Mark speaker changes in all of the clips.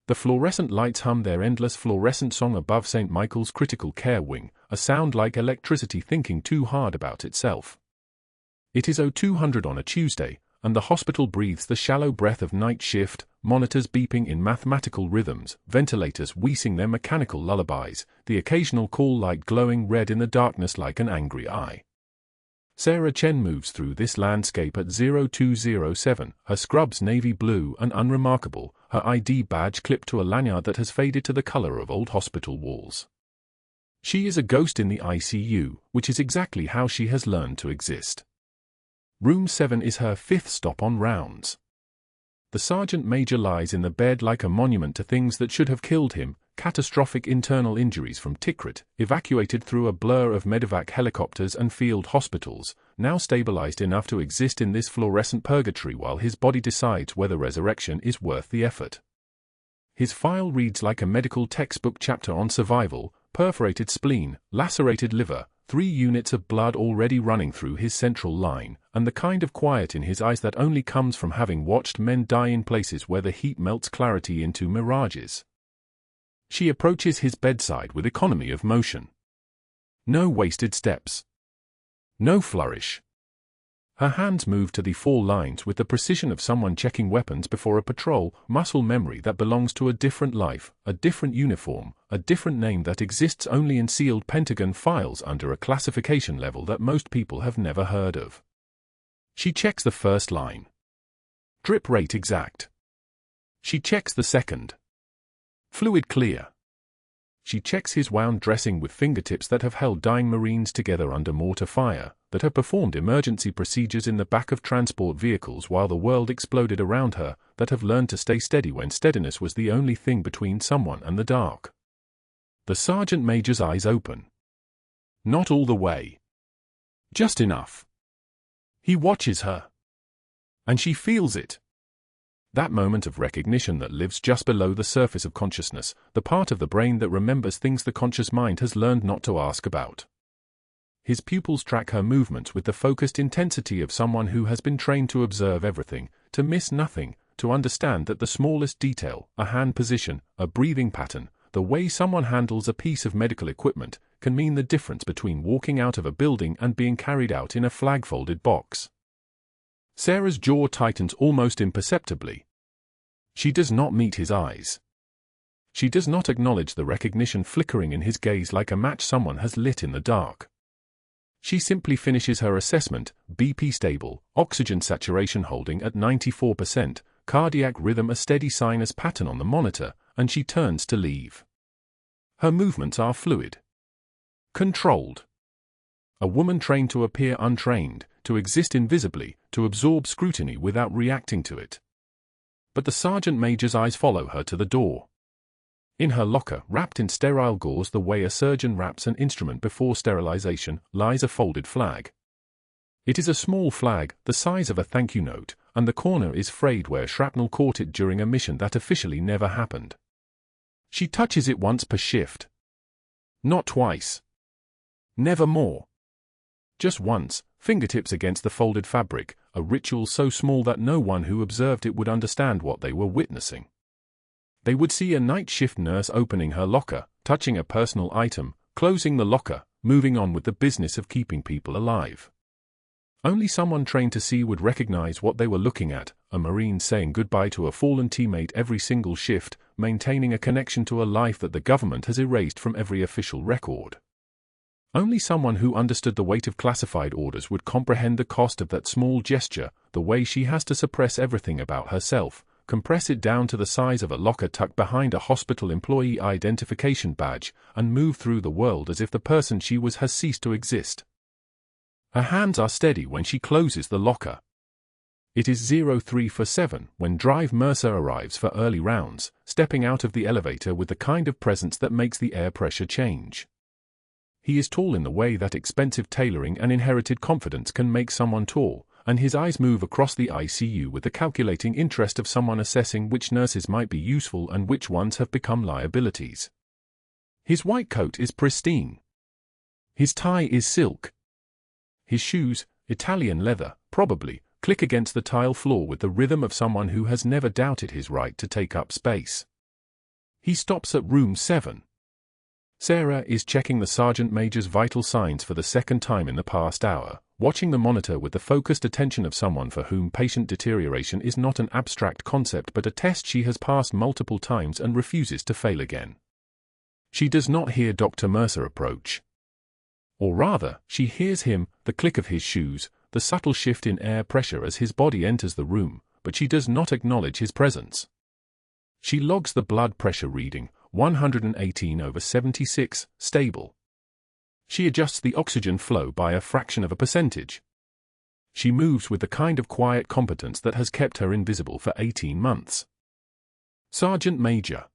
Speaker 1: The fluorescent lights hum their endless fluorescent song above St. Michael's critical care wing, a sound like electricity thinking too hard about itself. It is 0200 on a Tuesday, and the hospital breathes the shallow breath of night shift, monitors beeping in mathematical rhythms, ventilators wheezing their mechanical lullabies, the occasional call light glowing red in the darkness like an angry eye. Sarah Chen moves through this landscape at 0207, her scrubs navy blue and unremarkable, her ID badge clipped to a lanyard that has faded to the color of old hospital walls. She is a ghost in the ICU, which is exactly how she has learned to exist. Room 7 is her 5th stop on rounds. The sergeant major lies in the bed like a monument to things that should have killed him, catastrophic internal injuries from Tikrit, evacuated through a blur of medevac helicopters and field hospitals, now stabilized enough to exist in this fluorescent purgatory while his body decides whether resurrection is worth the effort. His file reads like a medical textbook chapter on survival: perforated spleen, lacerated liver, 3 units of blood already running through his central line, and the kind of quiet in his eyes that only comes from having watched men die in places where the heat melts clarity into mirages. She approaches his bedside with economy of motion. No wasted steps. No flourish. Her hands move to the 4 lines with the precision of someone checking weapons before a patrol, muscle memory that belongs to a different life, a different uniform, a different name that exists only in sealed Pentagon files under a classification level that most people have never heard of. She checks the first line. Drip rate exact. She checks the second. Fluid clear. She checks his wound dressing with fingertips that have held dying Marines together under mortar fire, that have performed emergency procedures in the back of transport vehicles while the world exploded around her, that have learned to stay steady when steadiness was the only thing between someone and the dark. The sergeant major's eyes open. Not all the way. Just enough. He watches her. And she feels it. That moment of recognition that lives just below the surface of consciousness, the part of the brain that remembers things the conscious mind has learned not to ask about. His pupils track her movements with the focused intensity of someone who has been trained to observe everything, to miss nothing, to understand that the smallest detail, a hand position, a breathing pattern, the way someone handles a piece of medical equipment, can mean the difference between walking out of a building and being carried out in a flag-folded box. Sarah's jaw tightens almost imperceptibly. She does not meet his eyes. She does not acknowledge the recognition flickering in his gaze like a match someone has lit in the dark. She simply finishes her assessment: BP stable, oxygen saturation holding at 94%, cardiac rhythm a steady sinus pattern on the monitor, and she turns to leave. Her movements are fluid. Controlled. A woman trained to appear untrained, to exist invisibly, to absorb scrutiny without reacting to it. But the sergeant major's eyes follow her to the door. In her locker, wrapped in sterile gauze the way a surgeon wraps an instrument before sterilization, lies a folded flag. It is a small flag, the size of a thank you note, and the corner is frayed where shrapnel caught it during a mission that officially never happened. She touches it once per shift. Not twice. Never more. Just once, fingertips against the folded fabric, a ritual so small that no one who observed it would understand what they were witnessing. They would see a night shift nurse opening her locker, touching a personal item, closing the locker, moving on with the business of keeping people alive. Only someone trained to see would recognize what they were looking at, a Marine saying goodbye to a fallen teammate every single shift, maintaining a connection to a life that the government has erased from every official record. Only someone who understood the weight of classified orders would comprehend the cost of that small gesture, the way she has to suppress everything about herself, compress it down to the size of a locker tucked behind a hospital employee identification badge, and move through the world as if the person she was has ceased to exist. Her hands are steady when she closes the locker. It is 0347 when Drive Mercer arrives for early rounds, stepping out of the elevator with the kind of presence that makes the air pressure change. He is tall in the way that expensive tailoring and inherited confidence can make someone tall, and his eyes move across the ICU with the calculating interest of someone assessing which nurses might be useful and which ones have become liabilities. His white coat is pristine. His tie is silk. His shoes, Italian leather, probably, click against the tile floor with the rhythm of someone who has never doubted his right to take up space. He stops at room 7. Sarah is checking the sergeant major's vital signs for the second time in the past hour, watching the monitor with the focused attention of someone for whom patient deterioration is not an abstract concept but a test she has passed multiple times and refuses to fail again. She does not hear Dr. Mercer approach. Or rather, she hears him, the click of his shoes, the subtle shift in air pressure as his body enters the room, but she does not acknowledge his presence. She logs the blood pressure reading, 118/76, stable. She adjusts the oxygen flow by a fraction of a percentage. She moves with the kind of quiet competence that has kept her invisible for 18 months. Sergeant Major.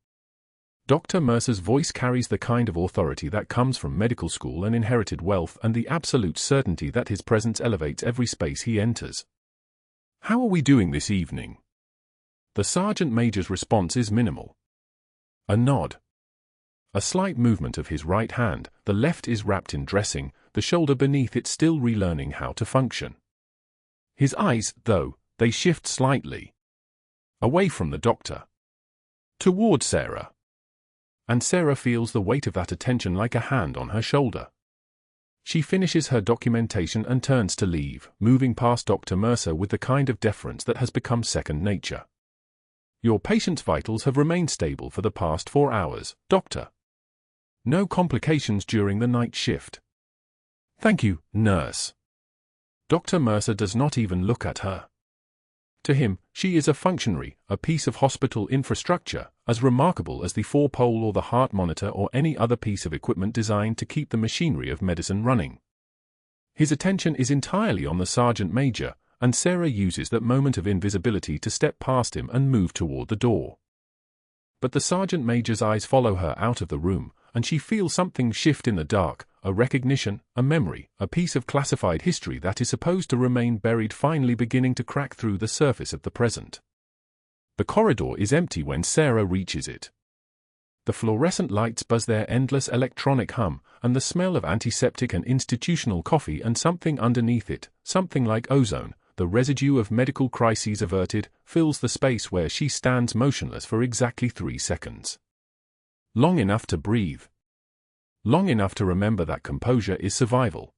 Speaker 1: Dr. Mercer's voice carries the kind of authority that comes from medical school and inherited wealth and the absolute certainty that his presence elevates every space he enters. How are we doing this evening? The Sergeant Major's response is minimal. A nod. A slight movement of his right hand, the left is wrapped in dressing, the shoulder beneath it still relearning how to function. His eyes, though, they shift slightly. Away from the doctor. Toward Sarah. And Sarah feels the weight of that attention like a hand on her shoulder. She finishes her documentation and turns to leave, moving past Dr. Mercer with the kind of deference that has become second nature. Your patient's vitals have remained stable for the past 4 hours, doctor. No complications during the night shift. Thank you, nurse. Dr. Mercer does not even look at her. To him, she is a functionary, a piece of hospital infrastructure, as remarkable as the 4-pole or the heart monitor or any other piece of equipment designed to keep the machinery of medicine running. His attention is entirely on the Sergeant Major, and Sarah uses that moment of invisibility to step past him and move toward the door. But the Sergeant Major's eyes follow her out of the room, and she feels something shift in the dark, a recognition, a memory, a piece of classified history that is supposed to remain buried finally beginning to crack through the surface of the present. The corridor is empty when Sarah reaches it. The fluorescent lights buzz their endless electronic hum, and the smell of antiseptic and institutional coffee and something underneath it, something like ozone, the residue of medical crises averted, fills the space where she stands motionless for exactly 3 seconds. Long enough to breathe. Long enough to remember that composure is survival.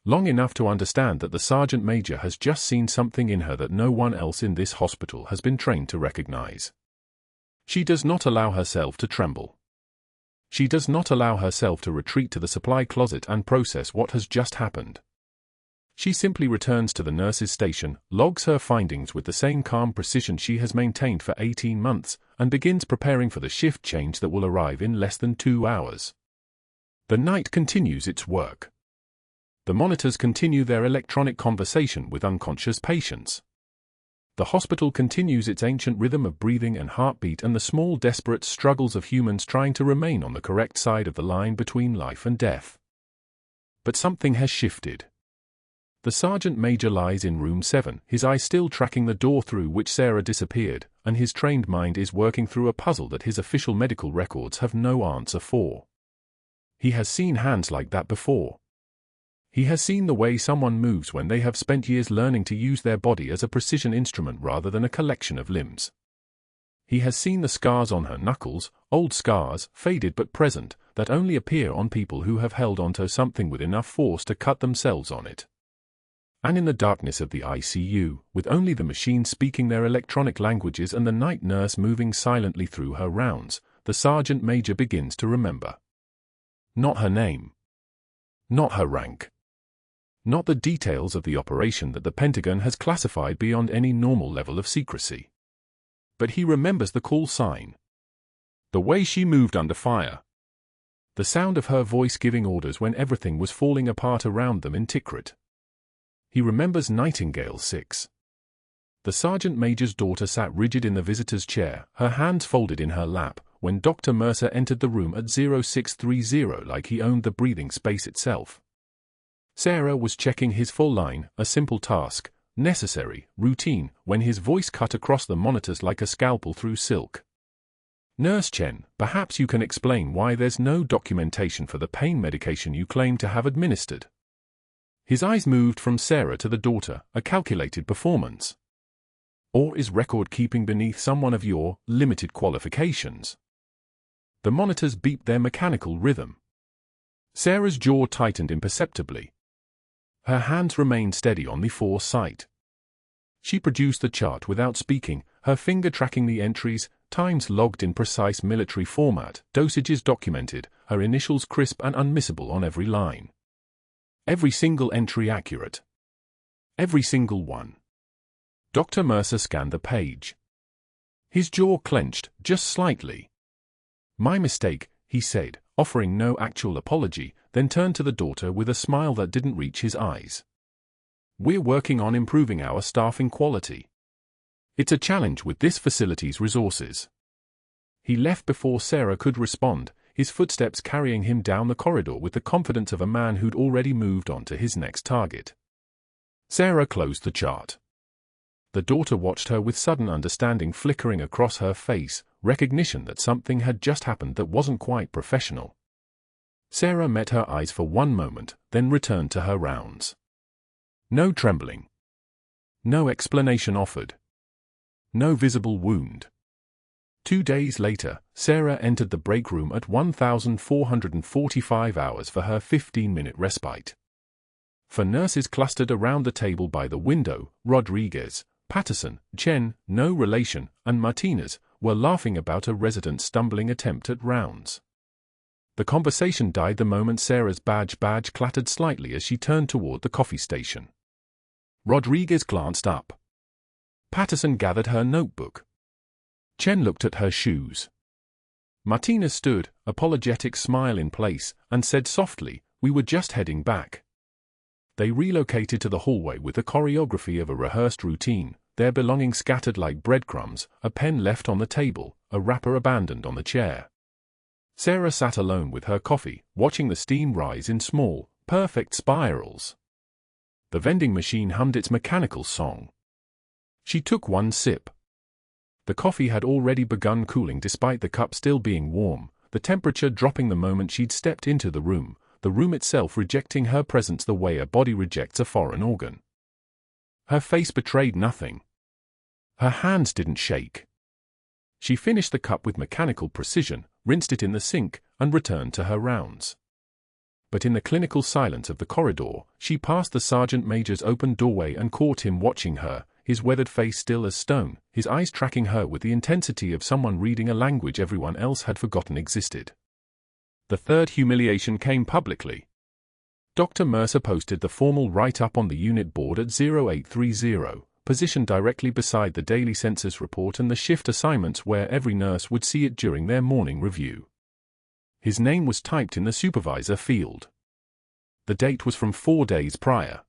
Speaker 1: Long enough to understand that the Sergeant Major has just seen something in her that no one else in this hospital has been trained to recognize. She does not allow herself to tremble. She does not allow herself to retreat to the supply closet and process what has just happened. She simply returns to the nurse's station, logs her findings with the same calm precision she has maintained for 18 months, and begins preparing for the shift change that will arrive in less than 2 hours. The night continues its work. The monitors continue their electronic conversation with unconscious patients. The hospital continues its ancient rhythm of breathing and heartbeat and the small desperate struggles of humans trying to remain on the correct side of the line between life and death. But something has shifted. The Sergeant Major lies in room 7, his eye still tracking the door through which Sarah disappeared, and his trained mind is working through a puzzle that his official medical records have no answer for. He has seen hands like that before. He has seen the way someone moves when they have spent years learning to use their body as a precision instrument rather than a collection of limbs. He has seen the scars on her knuckles, old scars, faded but present, that only appear on people who have held onto something with enough force to cut themselves on it. And in the darkness of the ICU, with only the machines speaking their electronic languages and the night nurse moving silently through her rounds, the Sergeant Major begins to remember. Not her name. Not her rank. Not the details of the operation that the Pentagon has classified beyond any normal level of secrecy. But he remembers the call sign. The way she moved under fire. The sound of her voice giving orders when everything was falling apart around them in Tikrit. He remembers Nightingale 6. The Sergeant Major's daughter sat rigid in the visitor's chair, her hands folded in her lap, when Dr. Mercer entered the room at 0630 like he owned the breathing space itself. Sarah was checking his full line, a simple task, necessary, routine, when his voice cut across the monitors like a scalpel through silk. Nurse Chen, perhaps you can explain why there's no documentation for the pain medication you claim to have administered. His eyes moved from Sarah to the daughter, a calculated performance. Or is record-keeping beneath someone of your limited qualifications? The monitors beeped their mechanical rhythm. Sarah's jaw tightened imperceptibly. Her hands remained steady on the foresight. She produced the chart without speaking, her finger tracking the entries, times logged in precise military format, dosages documented, her initials crisp and unmissable on every line. Every single entry accurate. Every single one. Dr. Mercer scanned the page. His jaw clenched, just slightly. "My mistake," he said, offering no actual apology, then turned to the daughter with a smile that didn't reach his eyes. "We're working on improving our staffing quality. It's a challenge with this facility's resources." He left before Sarah could respond, his footsteps carrying him down the corridor with the confidence of a man who'd already moved on to his next target. Sarah closed the chart. The daughter watched her with sudden understanding flickering across her face, recognition that something had just happened that wasn't quite professional. Sarah met her eyes for one moment, then returned to her rounds. No trembling. No explanation offered. No visible wound. 2 days later, Sarah entered the break room at 1,445 hours for her 15-minute respite. For nurses clustered around the table by the window, Rodriguez, Patterson, Chen, no relation, and Martinez were laughing about a resident's stumbling attempt at rounds. The conversation died the moment Sarah's badge clattered slightly as she turned toward the coffee station. Rodriguez glanced up. Patterson gathered her notebook. Chen looked at her shoes. Martinez stood, apologetic smile in place, and said softly, "We were just heading back." They relocated to the hallway with the choreography of a rehearsed routine, their belongings scattered like breadcrumbs, a pen left on the table, a wrapper abandoned on the chair. Sarah sat alone with her coffee, watching the steam rise in small, perfect spirals. The vending machine hummed its mechanical song. She took one sip. The coffee had already begun cooling despite the cup still being warm, the temperature dropping the moment she'd stepped into the room itself rejecting her presence the way a body rejects a foreign organ. Her face betrayed nothing. Her hands didn't shake. She finished the cup with mechanical precision, rinsed it in the sink, and returned to her rounds. But in the clinical silence of the corridor, she passed the sergeant major's open doorway and caught him watching her, his weathered face still as stone, his eyes tracking her with the intensity of someone reading a language everyone else had forgotten existed. The third humiliation came publicly. Dr. Mercer posted the formal write-up on the unit board at 0830, positioned directly beside the daily census report and the shift assignments where every nurse would see it during their morning review. His name was typed in the supervisor field. The date was from 4 days prior.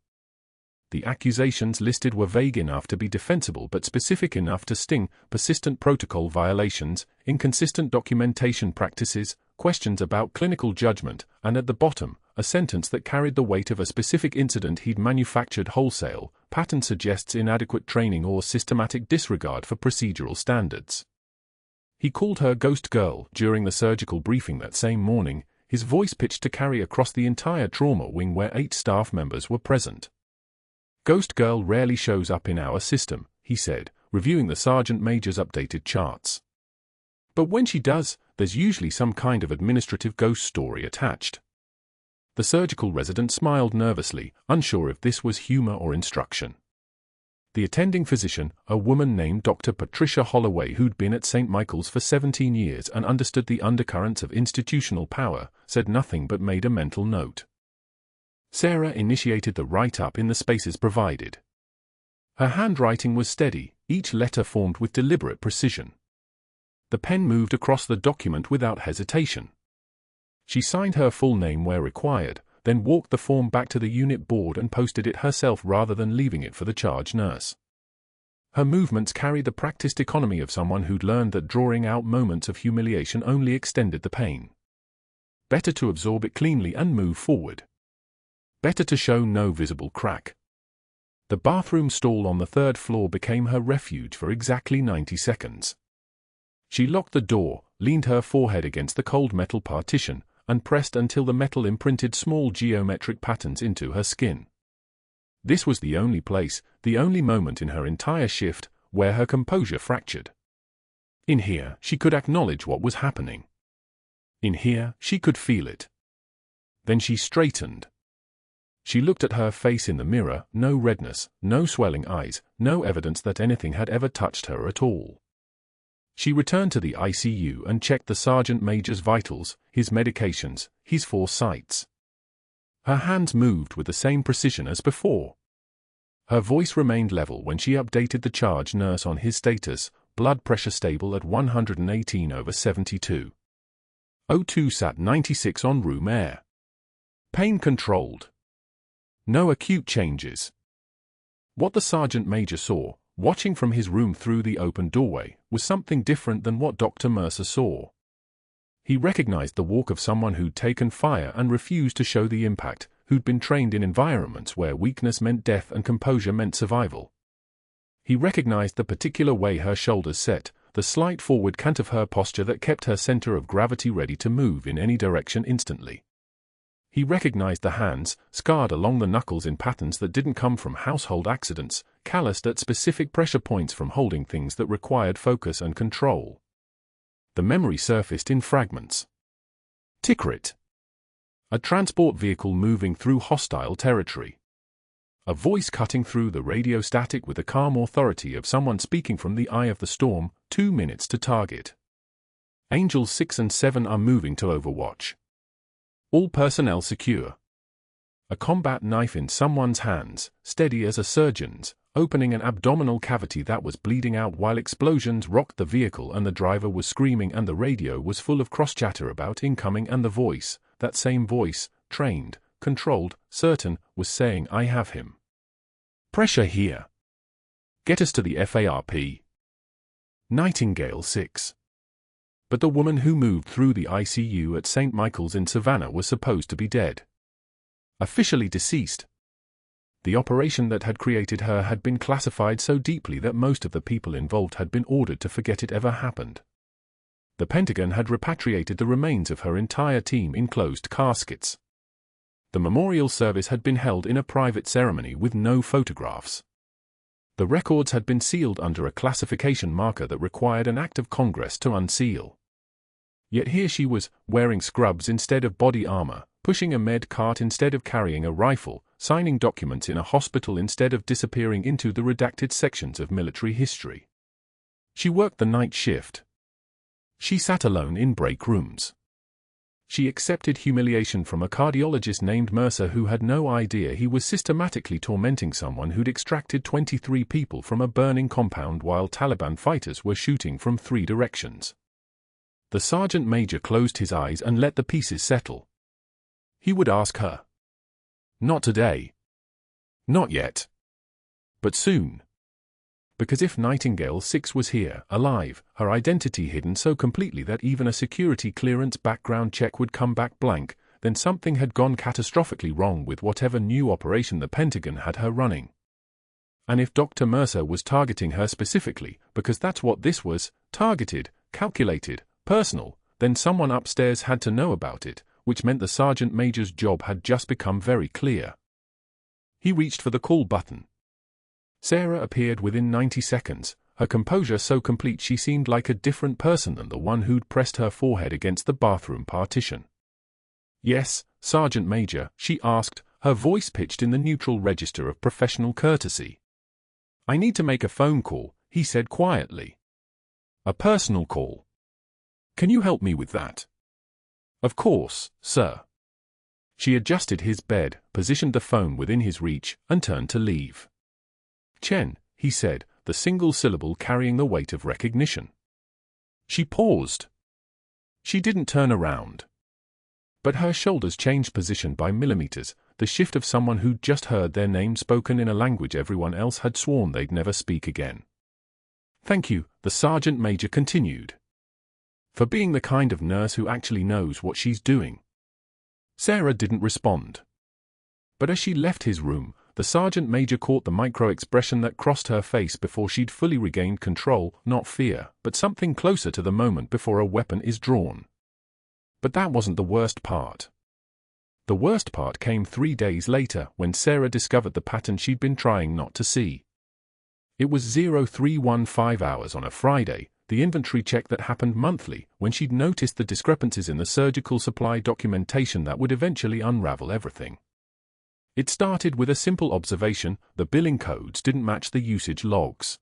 Speaker 1: The accusations listed were vague enough to be defensible but specific enough to sting: persistent protocol violations, inconsistent documentation practices, questions about clinical judgment, and at the bottom, a sentence that carried the weight of a specific incident he'd manufactured wholesale. Pattern suggests inadequate training or systematic disregard for procedural standards. He called her Ghost Girl during the surgical briefing that same morning, his voice pitched to carry across the entire trauma wing where 8 staff members were present. "Ghost Girl rarely shows up in our system," he said, reviewing the sergeant major's updated charts. "But when she does, there's usually some kind of administrative ghost story attached." The surgical resident smiled nervously, unsure if this was humor or instruction. The attending physician, a woman named Dr. Patricia Holloway who'd been at St. Michael's for 17 years and understood the undercurrents of institutional power, said nothing but made a mental note. Sarah initiated the write-up in the spaces provided. Her handwriting was steady, each letter formed with deliberate precision. The pen moved across the document without hesitation. She signed her full name where required, then walked the form back to the unit board and posted it herself rather than leaving it for the charge nurse. Her movements carried the practiced economy of someone who'd learned that drawing out moments of humiliation only extended the pain. Better to absorb it cleanly and move forward. Better to show no visible crack. The bathroom stall on the 3rd floor became her refuge for exactly 90 seconds. She locked the door, leaned her forehead against the cold metal partition, and pressed until the metal imprinted small geometric patterns into her skin. This was the only place, the only moment in her entire shift, where her composure fractured. In here, she could acknowledge what was happening. In here, she could feel it. Then she straightened. She looked at her face in the mirror, no redness, no swelling eyes, no evidence that anything had ever touched her at all. She returned to the ICU and checked the sergeant major's vitals, his medications, his foresights. Her hands moved with the same precision as before. Her voice remained level when she updated the charge nurse on his status, blood pressure stable at 118/72. O2 sat 96 on room air. Pain controlled. No acute changes. What the sergeant major saw, watching from his room through the open doorway, was something different than what Dr. Mercer saw. He recognized the walk of someone who'd taken fire and refused to show the impact, who'd been trained in environments where weakness meant death and composure meant survival. He recognized the particular way her shoulders set, the slight forward cant of her posture that kept her center of gravity ready to move in any direction instantly. He recognized the hands, scarred along the knuckles in patterns that didn't come from household accidents, calloused at specific pressure points from holding things that required focus and control. The memory surfaced in fragments. Tikrit. A transport vehicle moving through hostile territory. A voice cutting through the radio static with the calm authority of someone speaking from the eye of the storm, 2 minutes to target. Angels 6 and 7 are moving to Overwatch. All personnel secure. A combat knife in someone's hands, steady as a surgeon's, opening an abdominal cavity that was bleeding out while explosions rocked the vehicle and the driver was screaming and the radio was full of cross-chatter about incoming and the voice, that same voice, trained, controlled, certain, was saying I have him. Pressure here. Get us to the FARP. Nightingale 6. But the woman who moved through the ICU at St. Michael's in Savannah was supposed to be dead. Officially deceased. The operation that had created her had been classified so deeply that most of the people involved had been ordered to forget it ever happened. The Pentagon had repatriated the remains of her entire team in closed caskets. The memorial service had been held in a private ceremony with no photographs. The records had been sealed under a classification marker that required an act of Congress to unseal. Yet here she was, wearing scrubs instead of body armor, pushing a med cart instead of carrying a rifle, signing documents in a hospital instead of disappearing into the redacted sections of military history. She worked the night shift. She sat alone in break rooms. She accepted humiliation from a cardiologist named Mercer who had no idea he was systematically tormenting someone who'd extracted 23 people from a burning compound while Taliban fighters were shooting from 3 directions. The sergeant major closed his eyes and let the pieces settle. He would ask her. Not today. Not yet. But soon. Because if Nightingale 6 was here, alive, her identity hidden so completely that even a security clearance background check would come back blank, then something had gone catastrophically wrong with whatever new operation the Pentagon had her running. And if Dr. Mercer was targeting her specifically, because that's what this was, targeted, calculated, personal, then someone upstairs had to know about it, which meant the sergeant major's job had just become very clear. He reached for the call button. Sarah appeared within 90 seconds, her composure so complete she seemed like a different person than the one who'd pressed her forehead against the bathroom partition. Yes, Sergeant Major, she asked, her voice pitched in the neutral register of professional courtesy. I need to make a phone call, he said quietly. A personal call. Can you help me with that? Of course, sir. She adjusted his bed, positioned the phone within his reach, and turned to leave. Chen, he said, the single syllable carrying the weight of recognition. She paused. She didn't turn around. But her shoulders changed position by millimeters, the shift of someone who'd just heard their name spoken in a language everyone else had sworn they'd never speak again. Thank you, the sergeant major continued. For being the kind of nurse who actually knows what she's doing. Sarah didn't respond. But as she left his room, the sergeant major caught the micro-expression that crossed her face before she'd fully regained control, not fear, but something closer to the moment before a weapon is drawn. But that wasn't the worst part. The worst part came 3 days later when Sarah discovered the pattern she'd been trying not to see. It was 0315 hours on a Friday, the inventory check that happened monthly, when she'd noticed the discrepancies in the surgical supply documentation that would eventually unravel everything. It started with a simple observation: the billing codes didn't match the usage logs.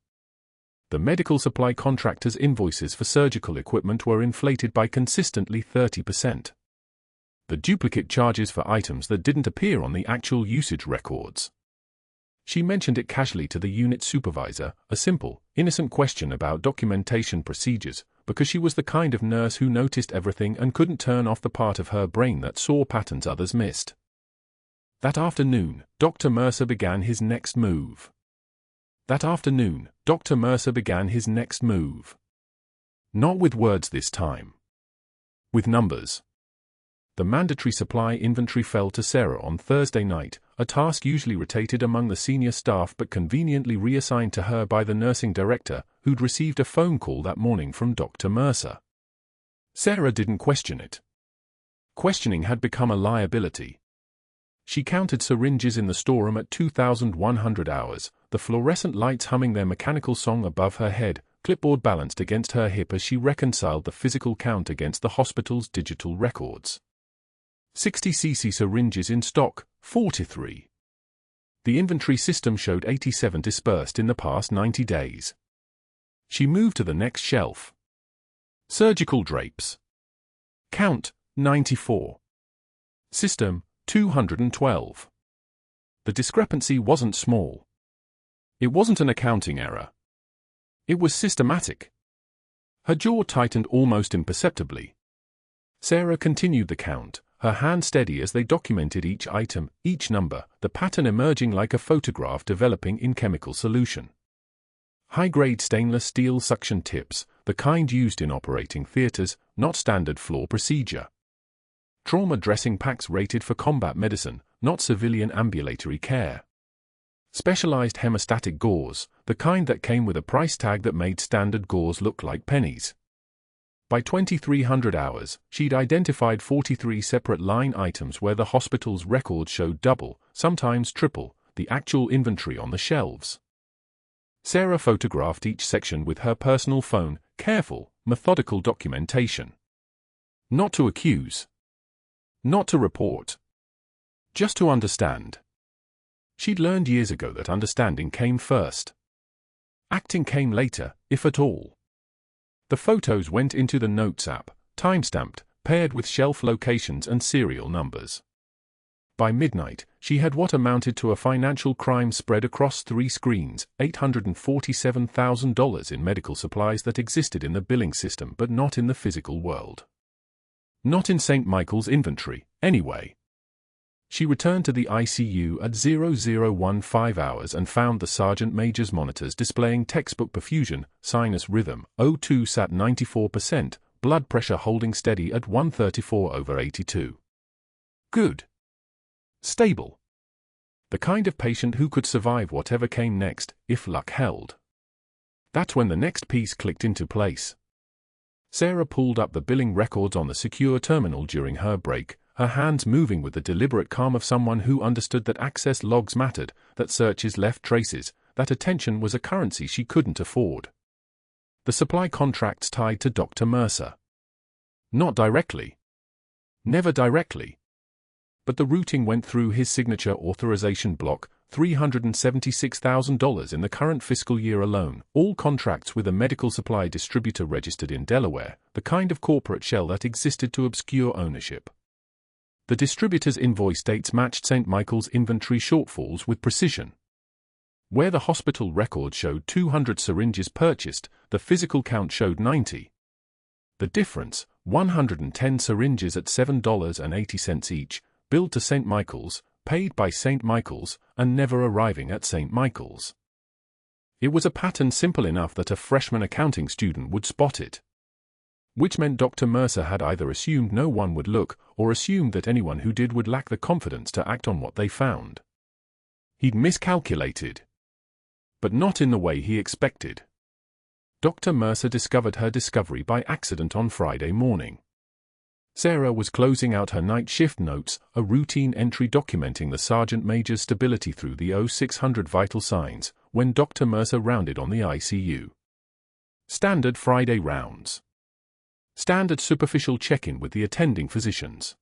Speaker 1: The medical supply contractors' invoices for surgical equipment were inflated by consistently 30%. The duplicate charges for items that didn't appear on the actual usage records. She mentioned it casually to the unit supervisor, a simple, innocent question about documentation procedures, because she was the kind of nurse who noticed everything and couldn't turn off the part of her brain that saw patterns others missed. That afternoon, Dr. Mercer began his next move. Not with words this time. With numbers. The mandatory supply inventory fell to Sarah on Thursday night, a task usually rotated among the senior staff but conveniently reassigned to her by the nursing director, who'd received a phone call that morning from Dr. Mercer. Sarah didn't question it. Questioning had become a liability. She counted syringes in the storeroom at 2,100 hours, the fluorescent lights humming their mechanical song above her head, clipboard balanced against her hip as she reconciled the physical count against the hospital's digital records. 60 cc syringes in stock, 43. The inventory system showed 87 dispersed in the past 90 days. She moved to the next shelf. Surgical drapes. Count, 94. System, 212. The discrepancy wasn't small. It wasn't an accounting error. It was systematic. Her jaw tightened almost imperceptibly. Sarah continued the count, her hand steady as they documented each item, each number, the pattern emerging like a photograph developing in chemical solution. High-grade stainless steel suction tips, the kind used in operating theaters, not standard floor procedure. Trauma dressing packs rated for combat medicine, not civilian ambulatory care. Specialized hemostatic gauze, the kind that came with a price tag that made standard gauze look like pennies. By 2,300 hours, she'd identified 43 separate line items where the hospital's records showed double, sometimes triple, the actual inventory on the shelves. Sarah photographed each section with her personal phone, careful, methodical documentation. Not to accuse. Not to report. Just to understand. She'd learned years ago that understanding came first. Acting came later, if at all. The photos went into the Notes app, time-stamped, paired with shelf locations and serial numbers. By midnight, she had what amounted to a financial crime spread across 3 screens, $847,000 in medical supplies that existed in the billing system but not in the physical world. Not in St. Michael's inventory, anyway. She returned to the ICU at 0015 hours and found the Sergeant Major's monitors displaying textbook perfusion, sinus rhythm, O2 sat 94%, blood pressure holding steady at 134/82. Good. Stable. The kind of patient who could survive whatever came next, if luck held. That's when the next piece clicked into place. Sarah pulled up the billing records on the secure terminal during her break, her hands moving with the deliberate calm of someone who understood that access logs mattered, that searches left traces, that attention was a currency she couldn't afford. The supply contracts tied to Dr. Mercer. Not directly. Never directly. But the routing went through his signature authorization block, $376,000 in the current fiscal year alone, all contracts with a medical supply distributor registered in Delaware, the kind of corporate shell that existed to obscure ownership. The distributor's invoice dates matched St. Michael's inventory shortfalls with precision. Where the hospital record showed 200 syringes purchased, the physical count showed 90. The difference, 110 syringes at $7.80 each, billed to St. Michael's, paid by St. Michael's, and never arriving at St. Michael's. It was a pattern simple enough that a freshman accounting student would spot it. Which meant Dr. Mercer had either assumed no one would look, or assumed that anyone who did would lack the confidence to act on what they found. He'd miscalculated. But not in the way he expected. Dr. Mercer discovered her discovery by accident on Friday morning. Sarah was closing out her night shift notes, a routine entry documenting the Sergeant Major's stability through the 0600 vital signs, when Dr. Mercer rounded on the ICU. Standard Friday rounds. Standard superficial check-in with the attending physicians.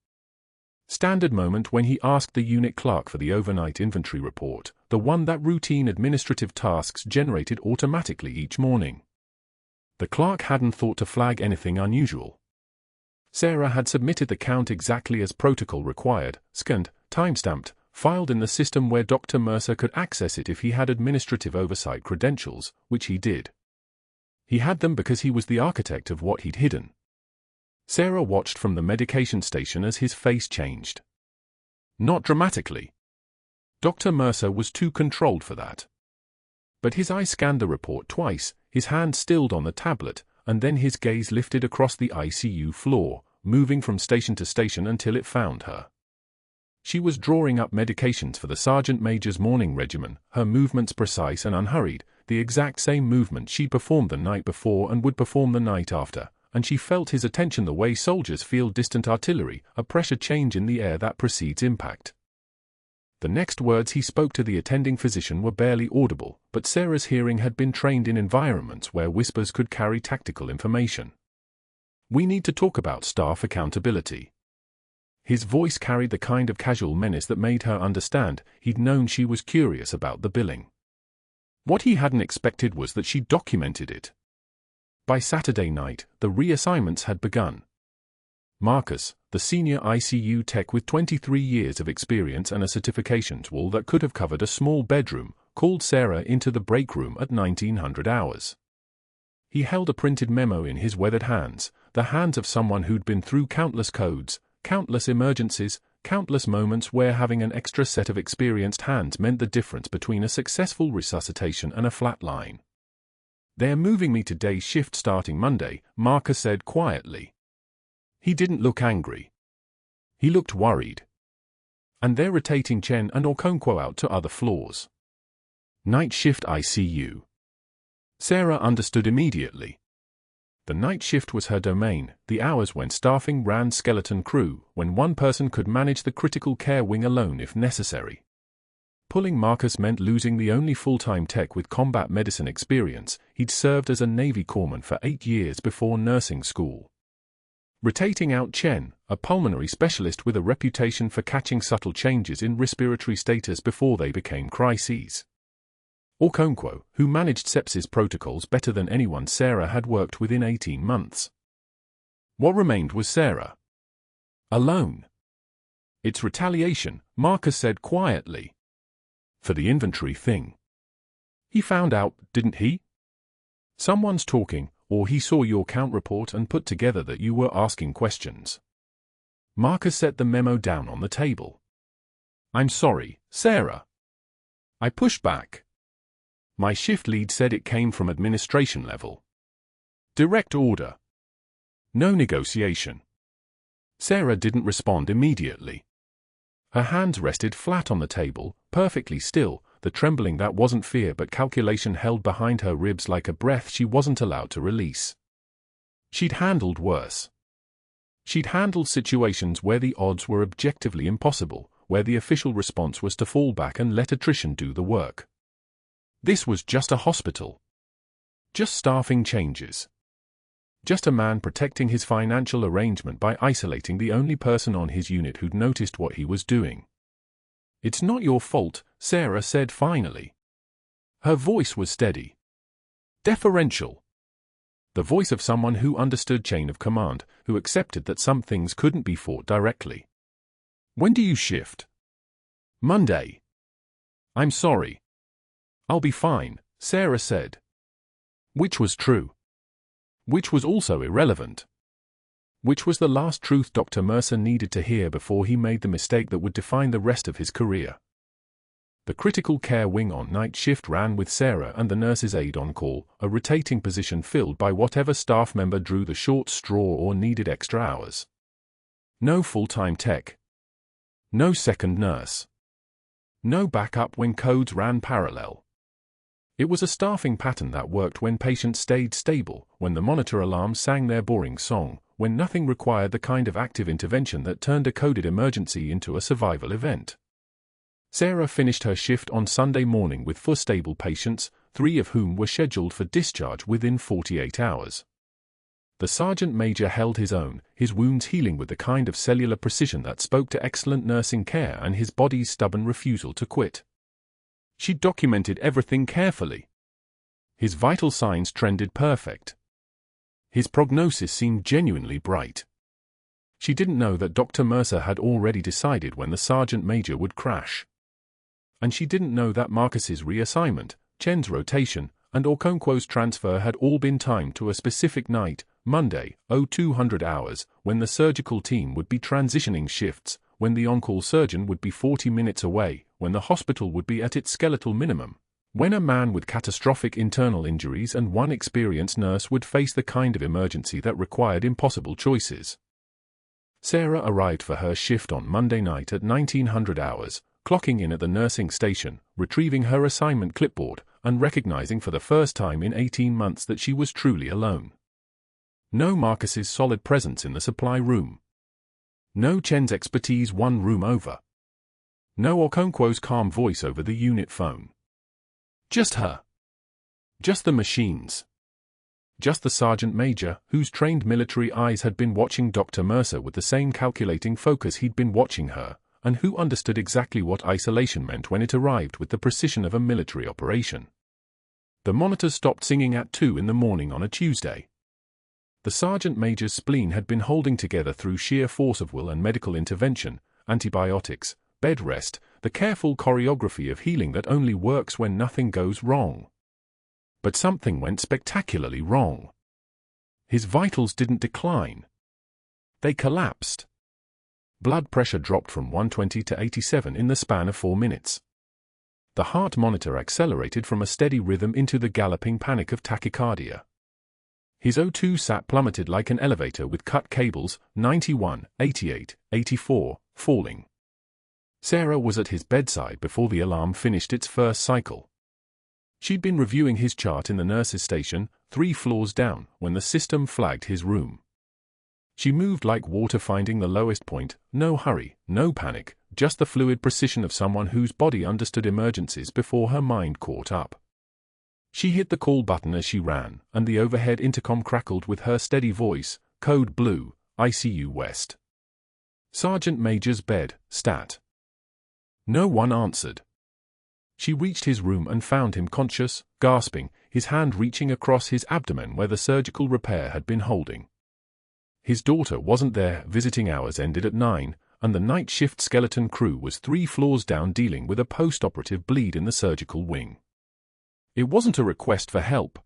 Speaker 1: Standard moment when he asked the unit clerk for the overnight inventory report, the one that routine administrative tasks generated automatically each morning. The clerk hadn't thought to flag anything unusual. Sarah had submitted the count exactly as protocol required, scanned, time-stamped, filed in the system where Dr. Mercer could access it if he had administrative oversight credentials, which he did. He had them because he was the architect of what he'd hidden. Sarah watched from the medication station as his face changed. Not dramatically. Dr. Mercer was too controlled for that. But his eye scanned the report twice, his hand stilled on the tablet, and then his gaze lifted across the ICU floor, moving from station to station until it found her. She was drawing up medications for the Sergeant Major's morning regimen, her movements precise and unhurried, the exact same movement she performed the night before and would perform the night after, and she felt his attention the way soldiers feel distant artillery, a pressure change in the air that precedes impact. The next words he spoke to the attending physician were barely audible, but Sarah's hearing had been trained in environments where whispers could carry tactical information. "We need to talk about staff accountability." His voice carried the kind of casual menace that made her understand he'd known she was curious about the billing. What he hadn't expected was that she documented it. By Saturday night, the reassignments had begun. Marcus, the senior ICU tech with 23 years of experience and a certifications wall that could have covered a small bedroom, called Sarah into the break room at 1900 hours. He held a printed memo in his weathered hands, the hands of someone who'd been through countless codes, countless emergencies, countless moments where having an extra set of experienced hands meant the difference between a successful resuscitation and a flat line. "They're moving me to day shift starting Monday," Marcus said quietly. He didn't look angry. He looked worried. "And they're rotating Chen and Okonkwo out to other floors. Night shift ICU." Sarah understood immediately. The night shift was her domain, the hours when staffing ran skeleton crew, when one person could manage the critical care wing alone if necessary. Pulling Marcus meant losing the only full-time tech with combat medicine experience. He'd served as a Navy corpsman for 8 years before nursing school. Rotating out Chen, a pulmonary specialist with a reputation for catching subtle changes in respiratory status before they became crises. Okonkwo, who managed sepsis protocols better than anyone Sarah had worked with in 18 months. What remained was Sarah. Alone. "It's retaliation," Marcus said quietly. "For the inventory thing. He found out, didn't he? Someone's talking, or he saw your count report and put together that you were asking questions." Marcus set the memo down on the table. "I'm sorry, Sarah." I pushed back. My shift lead said it came from administration level. Direct order. No negotiation. Sarah didn't respond immediately. Her hands rested flat on the table, perfectly still, the trembling that wasn't fear but calculation held behind her ribs like a breath she wasn't allowed to release. She'd handled worse. She'd handled situations where the odds were objectively impossible, where the official response was to fall back and let attrition do the work. This was just a hospital. Just staffing changes. Just a man protecting his financial arrangement by isolating the only person on his unit who'd noticed what he was doing. "It's not your fault," Sarah said finally. Her voice was steady. Deferential. The voice of someone who understood chain of command, who accepted that some things couldn't be fought directly. "When do you shift?" "Monday." "I'm sorry." "I'll be fine," Sarah said. Which was true. Which was also irrelevant. Which was the last truth Dr. Mercer needed to hear before he made the mistake that would define the rest of his career. The critical care wing on night shift ran with Sarah and the nurse's aide on call, a rotating position filled by whatever staff member drew the short straw or needed extra hours. No full-time tech. No second nurse. No backup when codes ran parallel. It was a staffing pattern that worked when patients stayed stable, when the monitor alarms sang their boring song, when nothing required the kind of active intervention that turned a coded emergency into a survival event. Sarah finished her shift on Sunday morning with 4 stable patients, 3 of whom were scheduled for discharge within 48 hours. The sergeant major held his own, his wounds healing with the kind of cellular precision that spoke to excellent nursing care and his body's stubborn refusal to quit. She documented everything carefully. His vital signs trended perfect. His prognosis seemed genuinely bright. She didn't know that Dr. Mercer had already decided when the sergeant major would crash. And she didn't know that Marcus's reassignment, Chen's rotation, and Okonkwo's transfer had all been timed to a specific night, Monday, 0200 hours, when the surgical team would be transitioning shifts, when the on-call surgeon would be 40 minutes away, when the hospital would be at its skeletal minimum, when a man with catastrophic internal injuries and one experienced nurse would face the kind of emergency that required impossible choices. Sarah arrived for her shift on Monday night at 1900 hours, clocking in at the nursing station, retrieving her assignment clipboard, and recognizing for the first time in 18 months that she was truly alone. No Marcus's solid presence in the supply room. No Chen's expertise 1 room over. No Okonkwo's calm voice over the unit phone. Just her. Just the machines. Just the sergeant major, whose trained military eyes had been watching Dr. Mercer with the same calculating focus he'd been watching her, and who understood exactly what isolation meant when it arrived with the precision of a military operation. The monitors stopped singing at 2 in the morning on a Tuesday. The sergeant major's spleen had been holding together through sheer force of will and medical intervention, antibiotics, bed rest, the careful choreography of healing that only works when nothing goes wrong. But something went spectacularly wrong. His vitals didn't decline. They collapsed. Blood pressure dropped from 120 to 87 in the span of 4 minutes. The heart monitor accelerated from a steady rhythm into the galloping panic of tachycardia. His O2 sat plummeted like an elevator with cut cables, 91, 88, 84, falling. Sarah was at his bedside before the alarm finished its first cycle. She'd been reviewing his chart in the nurse's station, 3 floors down, when the system flagged his room. She moved like water finding the lowest point, no hurry, no panic, just the fluid precision of someone whose body understood emergencies before her mind caught up. She hit the call button as she ran, and the overhead intercom crackled with her steady voice, Code Blue, ICU West. Sergeant Major's bed, stat. No one answered. She reached his room and found him conscious, gasping, his hand reaching across his abdomen where the surgical repair had been holding. His daughter wasn't there, visiting hours ended at 9, and the night shift skeleton crew was 3 floors down dealing with a post-operative bleed in the surgical wing. It wasn't a request for help.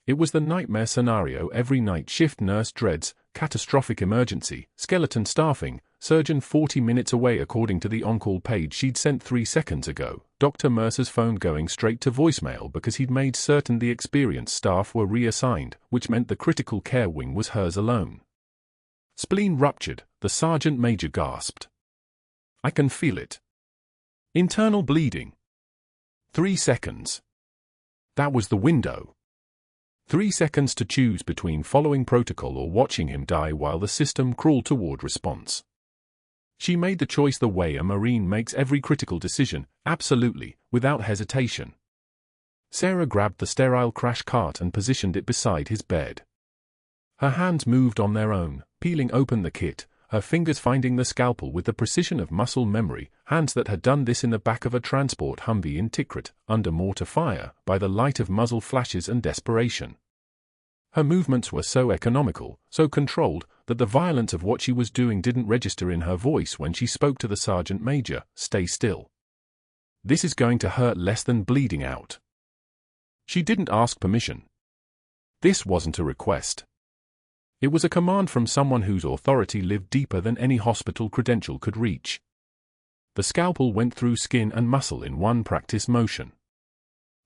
Speaker 1: It was the nightmare scenario every night shift nurse dreads: catastrophic emergency, skeleton staffing, surgeon 40 minutes away according to the on-call page she'd sent 3 seconds ago, Dr. Mercer's phone going straight to voicemail because he'd made certain the experienced staff were reassigned, which meant the critical care wing was hers alone. Spleen ruptured, the sergeant major gasped. I can feel it. Internal bleeding. 3 seconds. That was the window. 3 seconds to choose between following protocol or watching him die while the system crawled toward response. She made the choice the way a Marine makes every critical decision, absolutely, without hesitation. Sarah grabbed the sterile crash cart and positioned it beside his bed. Her hands moved on their own, peeling open the kit, her fingers finding the scalpel with the precision of muscle memory, hands that had done this in the back of a transport Humvee in Tikrit, under mortar fire, by the light of muzzle flashes and desperation. Her movements were so economical, so controlled, that the violence of what she was doing didn't register in her voice when she spoke to the sergeant major. Stay still. This is going to hurt less than bleeding out. She didn't ask permission. This wasn't a request. It was a command from someone whose authority lived deeper than any hospital credential could reach. The scalpel went through skin and muscle in one practice motion.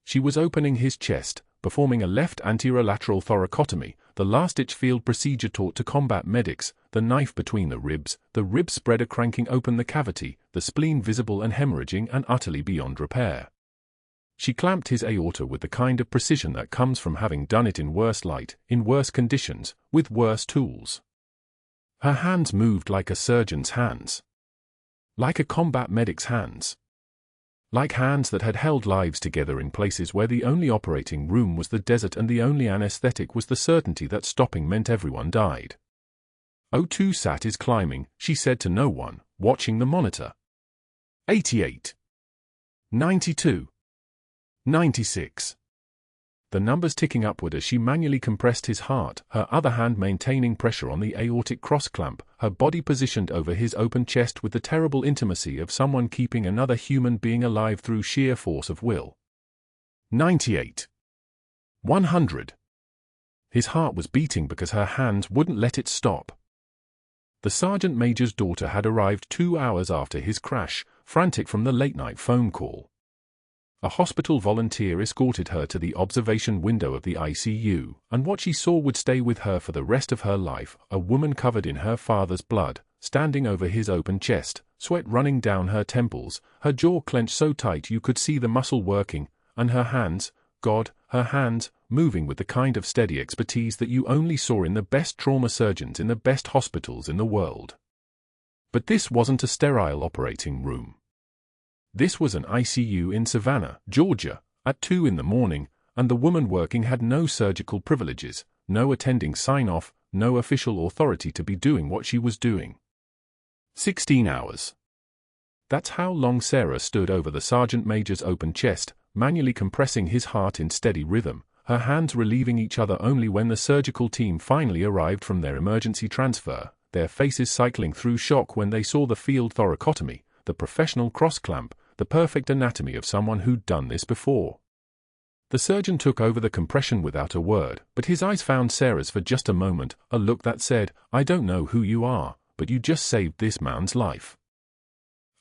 Speaker 1: She was opening his chest, performing a left anterior lateral thoracotomy, the last-ditch field procedure taught to combat medics, the knife between the ribs spreader cranking open the cavity, the spleen visible and hemorrhaging and utterly beyond repair. She clamped his aorta with the kind of precision that comes from having done it in worse light, in worse conditions, with worse tools. Her hands moved like a surgeon's hands. Like a combat medic's hands. Like hands that had held lives together in places where the only operating room was the desert and the only anesthetic was the certainty that stopping meant everyone died. O2 sat is climbing, she said to no one, watching the monitor. 88. 92. 96. The numbers ticking upward as she manually compressed his heart, her other hand maintaining pressure on the aortic cross-clamp, her body positioned over his open chest with the terrible intimacy of someone keeping another human being alive through sheer force of will. 98. 100. His heart was beating because her hands wouldn't let it stop. The sergeant major's daughter had arrived 2 hours after his crash, frantic from the late-night phone call. A hospital volunteer escorted her to the observation window of the ICU, and what she saw would stay with her for the rest of her life, a woman covered in her father's blood, standing over his open chest, sweat running down her temples, her jaw clenched so tight you could see the muscle working, and her hands, God, her hands, moving with the kind of steady expertise that you only saw in the best trauma surgeons in the best hospitals in the world. But this wasn't a sterile operating room. This was an ICU in Savannah, Georgia, at 2 in the morning, and the woman working had no surgical privileges, no attending sign-off, no official authority to be doing what she was doing. 16 hours. That's how long Sarah stood over the sergeant major's open chest, manually compressing his heart in steady rhythm, her hands relieving each other only when the surgical team finally arrived from their emergency transfer, their faces cycling through shock when they saw the field thoracotomy, the professional cross-clamp, the perfect anatomy of someone who'd done this before. The surgeon took over the compression without a word, but his eyes found Sarah's for just a moment, a look that said, "I don't know who you are, but you just saved this man's life."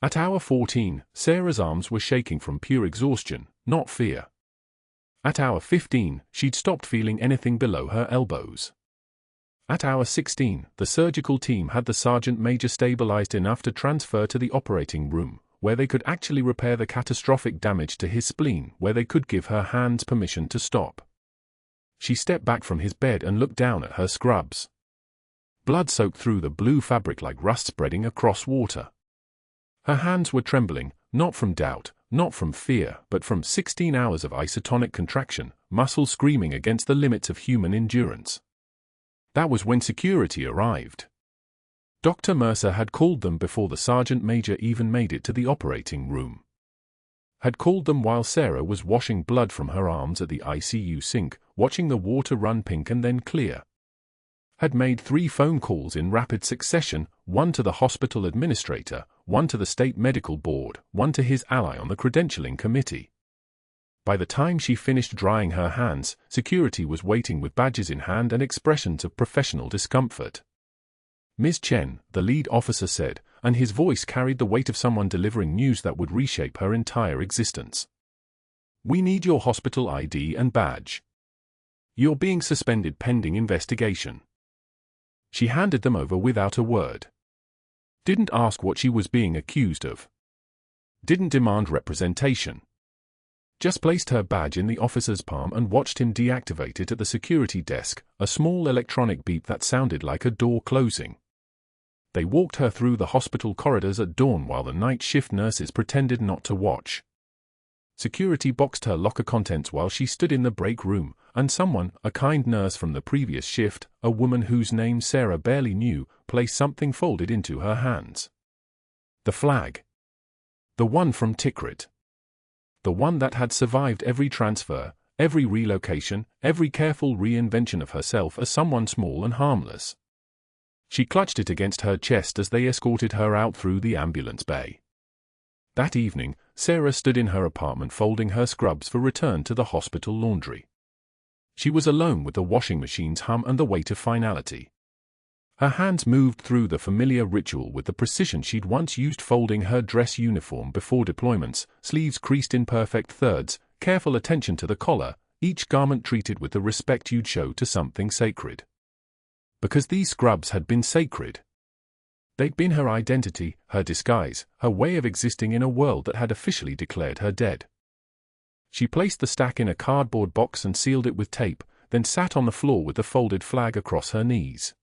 Speaker 1: At hour 14, Sarah's arms were shaking from pure exhaustion, not fear. At hour 15, she'd stopped feeling anything below her elbows. At hour 16, the surgical team had the sergeant major stabilized enough to transfer to the operating room, where they could actually repair the catastrophic damage to his spleen, where they could give her hands permission to stop. She stepped back from his bed and looked down at her scrubs. Blood soaked through the blue fabric like rust spreading across water. Her hands were trembling, not from doubt, not from fear, but from 16 hours of isotonic contraction, muscles screaming against the limits of human endurance. That was when security arrived. Dr. Mercer had called them before the sergeant major even made it to the operating room. Had called them while Sarah was washing blood from her arms at the ICU sink, watching the water run pink and then clear. Had made 3 phone calls in rapid succession, one to the hospital administrator, one to the state medical board, one to his ally on the credentialing committee. By the time she finished drying her hands, security was waiting with badges in hand and expressions of professional discomfort. Ms. Chen, the lead officer said, and his voice carried the weight of someone delivering news that would reshape her entire existence. "We need your hospital ID and badge. You're being suspended pending investigation." She handed them over without a word. Didn't ask what she was being accused of. Didn't demand representation. Just placed her badge in the officer's palm and watched him deactivate it at the security desk, a small electronic beep that sounded like a door closing. They walked her through the hospital corridors at dawn while the night shift nurses pretended not to watch. Security boxed her locker contents while she stood in the break room, and someone, a kind nurse from the previous shift, a woman whose name Sarah barely knew, placed something folded into her hands. The flag. The one from Tikrit. The one that had survived every transfer, every relocation, every careful reinvention of herself as someone small and harmless. She clutched it against her chest as they escorted her out through the ambulance bay. That evening, Sarah stood in her apartment folding her scrubs for return to the hospital laundry. She was alone with the washing machine's hum and the weight of finality. Her hands moved through the familiar ritual with the precision she'd once used folding her dress uniform before deployments, sleeves creased in perfect thirds, careful attention to the collar, each garment treated with the respect you'd show to something sacred. Because these scrubs had been sacred. They'd been her identity, her disguise, her way of existing in a world that had officially declared her dead. She placed the stack in a cardboard box and sealed it with tape, then sat on the floor with the folded flag across her knees.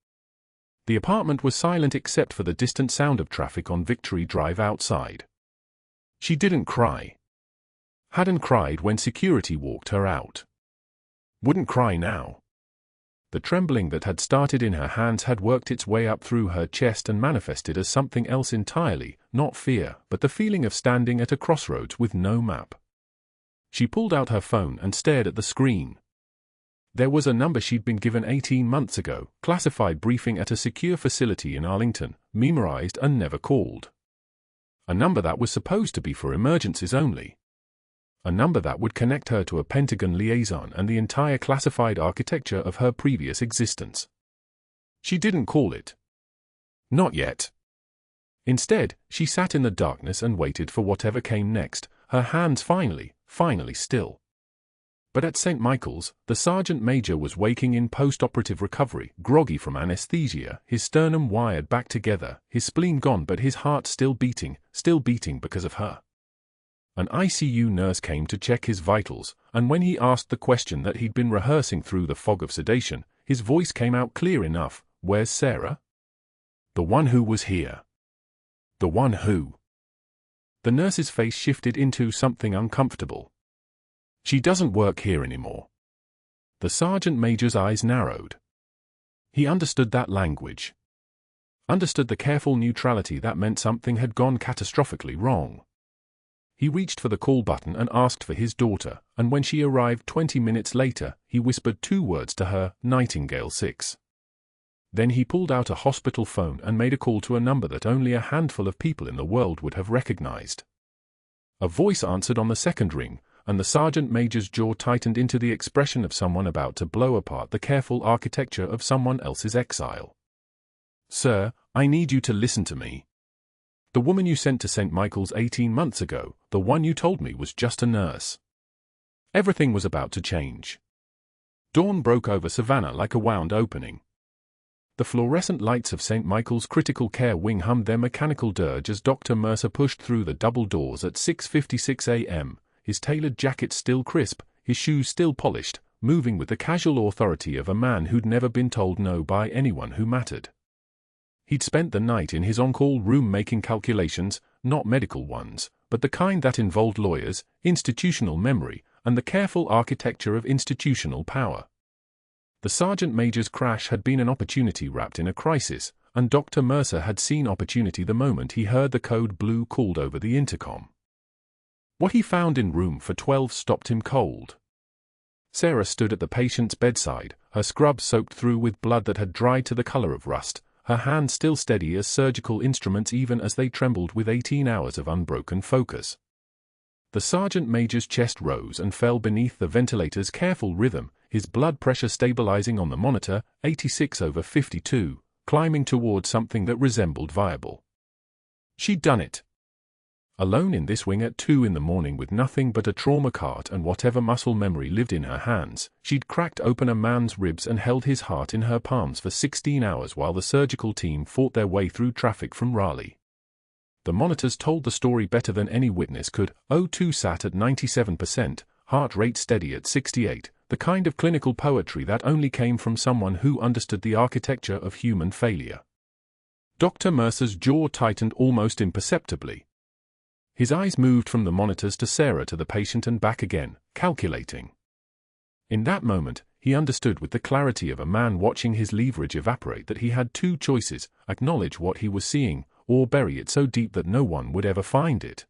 Speaker 1: The apartment was silent except for the distant sound of traffic on Victory Drive outside. She didn't cry. Hadn't cried when security walked her out. Wouldn't cry now. The trembling that had started in her hands had worked its way up through her chest and manifested as something else entirely, not fear, but the feeling of standing at a crossroads with no map. She pulled out her phone and stared at the screen. There was a number she'd been given 18 months ago, classified briefing at a secure facility in Arlington, memorized and never called. A number that was supposed to be for emergencies only. A number that would connect her to a Pentagon liaison and the entire classified architecture of her previous existence. She didn't call it. Not yet. Instead, she sat in the darkness and waited for whatever came next, her hands finally still. But at St. Michael's, the sergeant major was waking in post-operative recovery, groggy from anesthesia, his sternum wired back together, his spleen gone but his heart still beating because of her. An ICU nurse came to check his vitals, and when he asked the question that he'd been rehearsing through the fog of sedation, his voice came out clear enough. Where's Sarah? The one who was here. The one who. The nurse's face shifted into something uncomfortable. She doesn't work here anymore. The sergeant major's eyes narrowed. He understood that language. Understood the careful neutrality that meant something had gone catastrophically wrong. He reached for the call button and asked for his daughter, and when she arrived 20 minutes later, he whispered 2 words to her, Nightingale 6. Then he pulled out a hospital phone and made a call to a number that only a handful of people in the world would have recognized. A voice answered on the second ring, and the sergeant major's jaw tightened into the expression of someone about to blow apart the careful architecture of someone else's exile. Sir, I need you to listen to me. The woman you sent to St. Michael's 18 months ago, the one you told me was just a nurse. Everything was about to change. Dawn broke over Savannah like a wound opening. The fluorescent lights of St. Michael's critical care wing hummed their mechanical dirge as Dr. Mercer pushed through the double doors at 6:56 a.m., his tailored jacket still crisp, his shoes still polished, moving with the casual authority of a man who'd never been told no by anyone who mattered. He'd spent the night in his on-call room making calculations, not medical ones, but the kind that involved lawyers, institutional memory, and the careful architecture of institutional power. The sergeant major's crash had been an opportunity wrapped in a crisis, and Dr. Mercer had seen opportunity the moment he heard the code blue called over the intercom. What he found in room 412 stopped him cold. Sarah stood at the patient's bedside, her scrub soaked through with blood that had dried to the color of rust, her hands still steady as surgical instruments even as they trembled with 18 hours of unbroken focus. The sergeant major's chest rose and fell beneath the ventilator's careful rhythm, his blood pressure stabilizing on the monitor, 86/52, climbing toward something that resembled viable. She'd done it. Alone in this wing at 2 in the morning with nothing but a trauma cart and whatever muscle memory lived in her hands, she'd cracked open a man's ribs and held his heart in her palms for 16 hours while the surgical team fought their way through traffic from Raleigh. The monitors told the story better than any witness could. O2 sat at 97%, heart rate steady at 68, the kind of clinical poetry that only came from someone who understood the architecture of human failure. Dr. Mercer's jaw tightened almost imperceptibly. His eyes moved from the monitors to Sarah to the patient and back again, calculating. In that moment, he understood with the clarity of a man watching his leverage evaporate that he had 2 choices: acknowledge what he was seeing, or bury it so deep that no one would ever find it.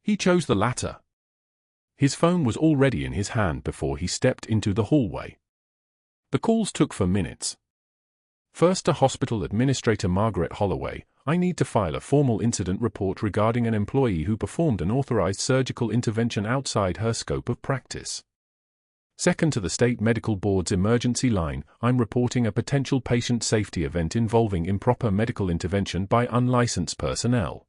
Speaker 1: He chose the latter. His phone was already in his hand before he stepped into the hallway. The calls took for minutes. First to Hospital Administrator Margaret Holloway, I need to file a formal incident report regarding an employee who performed an authorized surgical intervention outside her scope of practice. Second to the State Medical Board's emergency line, I'm reporting a potential patient safety event involving improper medical intervention by unlicensed personnel.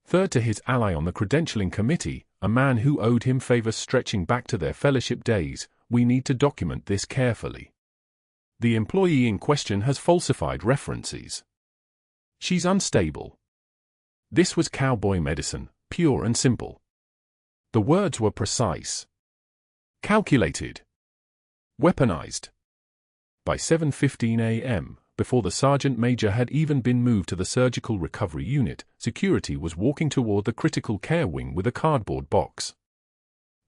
Speaker 1: Third to his ally on the credentialing committee, a man who owed him favors stretching back to their fellowship days, we need to document this carefully. The employee in question has falsified references. She's unstable. This was cowboy medicine, pure and simple. The words were precise. Calculated. Weaponized. By 7:15 a.m., before the sergeant major had even been moved to the surgical recovery unit, security was walking toward the critical care wing with a cardboard box.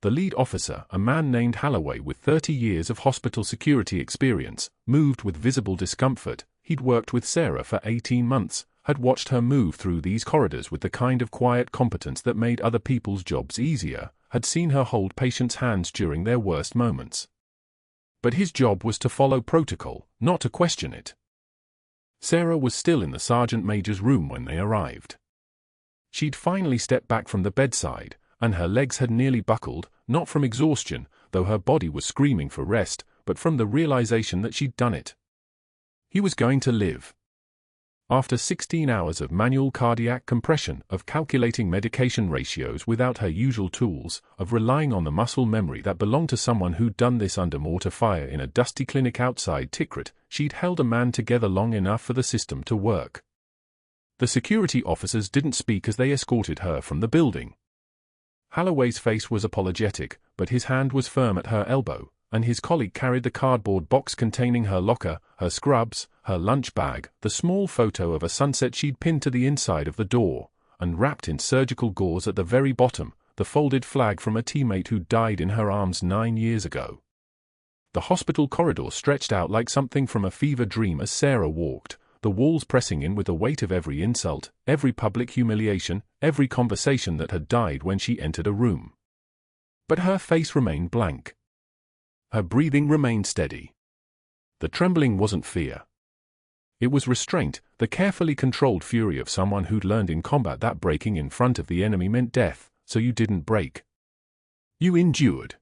Speaker 1: The lead officer, a man named Holloway with 30 years of hospital security experience, moved with visible discomfort. He'd worked with Sarah for 18 months, had watched her move through these corridors with the kind of quiet competence that made other people's jobs easier, had seen her hold patients' hands during their worst moments. But his job was to follow protocol, not to question it. Sarah was still in the sergeant major's room when they arrived. She'd finally stepped back from the bedside, and her legs had nearly buckled, not from exhaustion, though her body was screaming for rest, but from the realization that she'd done it. He was going to live. After 16 hours of manual cardiac compression, of calculating medication ratios without her usual tools, of relying on the muscle memory that belonged to someone who'd done this under mortar fire in a dusty clinic outside Tikrit, she'd held a man together long enough for the system to work. The security officers didn't speak as they escorted her from the building. Holloway's face was apologetic, but his hand was firm at her elbow, and his colleague carried the cardboard box containing her locker, her scrubs, her lunch bag, the small photo of a sunset she'd pinned to the inside of the door, and wrapped in surgical gauze at the very bottom, the folded flag from a teammate who died in her arms 9 years ago. The hospital corridor stretched out like something from a fever dream as Sarah walked, the walls pressing in with the weight of every insult, every public humiliation, every conversation that had died when she entered a room. But her face remained blank. Her breathing remained steady. The trembling wasn't fear. It was restraint, the carefully controlled fury of someone who'd learned in combat that breaking in front of the enemy meant death, so you didn't break. You endured.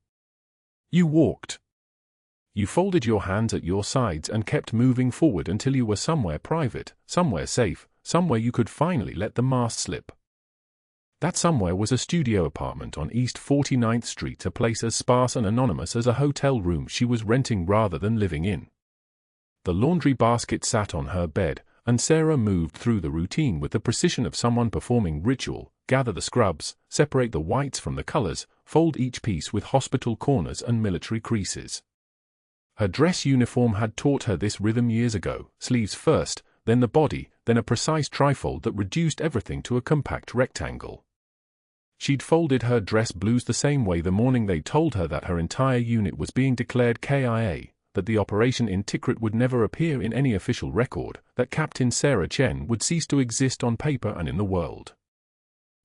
Speaker 1: You walked. You folded your hands at your sides and kept moving forward until you were somewhere private, somewhere safe, somewhere you could finally let the mask slip. That somewhere was a studio apartment on East 49th Street, a place as sparse and anonymous as a hotel room she was renting rather than living in. The laundry basket sat on her bed, and Sarah moved through the routine with the precision of someone performing ritual: gather the scrubs, separate the whites from the colors, fold each piece with hospital corners and military creases. Her dress uniform had taught her this rhythm years ago: sleeves first, then the body, then a precise trifold that reduced everything to a compact rectangle. She'd folded her dress blues the same way the morning they told her that her entire unit was being declared KIA, that the operation in Tikrit would never appear in any official record, that Captain Sarah Chen would cease to exist on paper and in the world.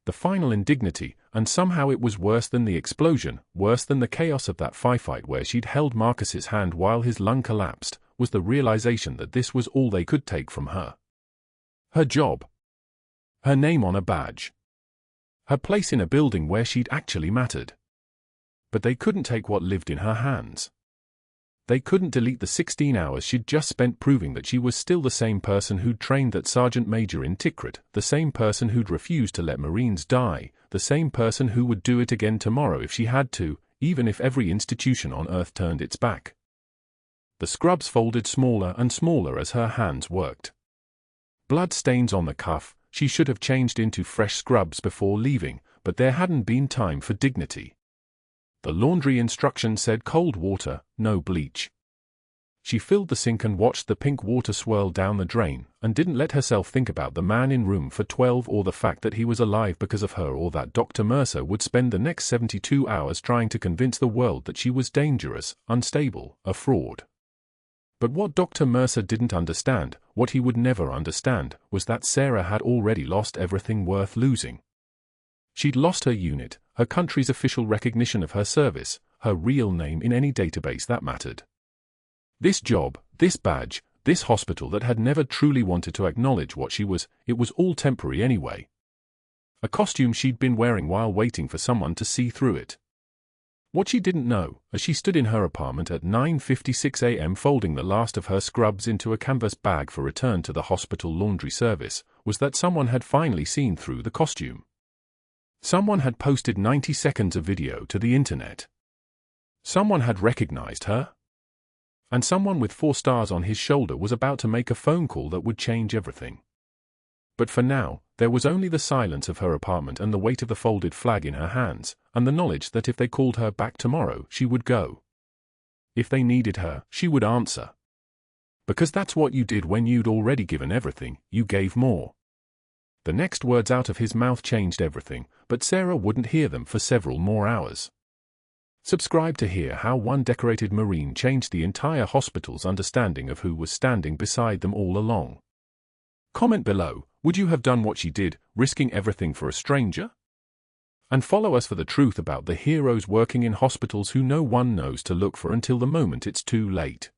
Speaker 1: The final indignity, and somehow it was worse than the explosion, worse than the chaos of that firefight where she'd held Marcus's hand while his lung collapsed, was the realization that this was all they could take from her. Her job. Her name on a badge. Her place in a building where she'd actually mattered. But they couldn't take what lived in her hands. They couldn't delete the 16 hours she'd just spent proving that she was still the same person who'd trained that sergeant major in Tikrit, the same person who'd refused to let Marines die, the same person who would do it again tomorrow if she had to, even if every institution on Earth turned its back. The scrubs folded smaller and smaller as her hands worked. Blood stains on the cuff, she should have changed into fresh scrubs before leaving, but there hadn't been time for dignity. The laundry instructions said cold water, no bleach. She filled the sink and watched the pink water swirl down the drain, and didn't let herself think about the man in room for 12 or the fact that he was alive because of her, or that Dr. Mercer would spend the next 72 hours trying to convince the world that she was dangerous, unstable, a fraud. But what Dr. Mercer didn't understand, what he would never understand, was that Sarah had already lost everything worth losing. She'd lost her unit, her country's official recognition of her service, her real name in any database that mattered. This job, this badge, this hospital that had never truly wanted to acknowledge what she was, it was all temporary anyway. A costume she'd been wearing while waiting for someone to see through it. What she didn't know, as she stood in her apartment at 9:56 a.m. folding the last of her scrubs into a canvas bag for return to the hospital laundry service, was that someone had finally seen through the costume. Someone had posted 90 seconds of video to the internet. Someone had recognized her. And someone with 4 stars on his shoulder was about to make a phone call that would change everything. But for now, there was only the silence of her apartment and the weight of the folded flag in her hands, and the knowledge that if they called her back tomorrow, she would go. If they needed her, she would answer. Because that's what you did when you'd already given everything, you gave more. The next words out of his mouth changed everything, but Sarah wouldn't hear them for several more hours. Subscribe to hear how one decorated Marine changed the entire hospital's understanding of who was standing beside them all along. Comment below, would you have done what she did, risking everything for a stranger? And follow us for the truth about the heroes working in hospitals who no one knows to look for until the moment it's too late.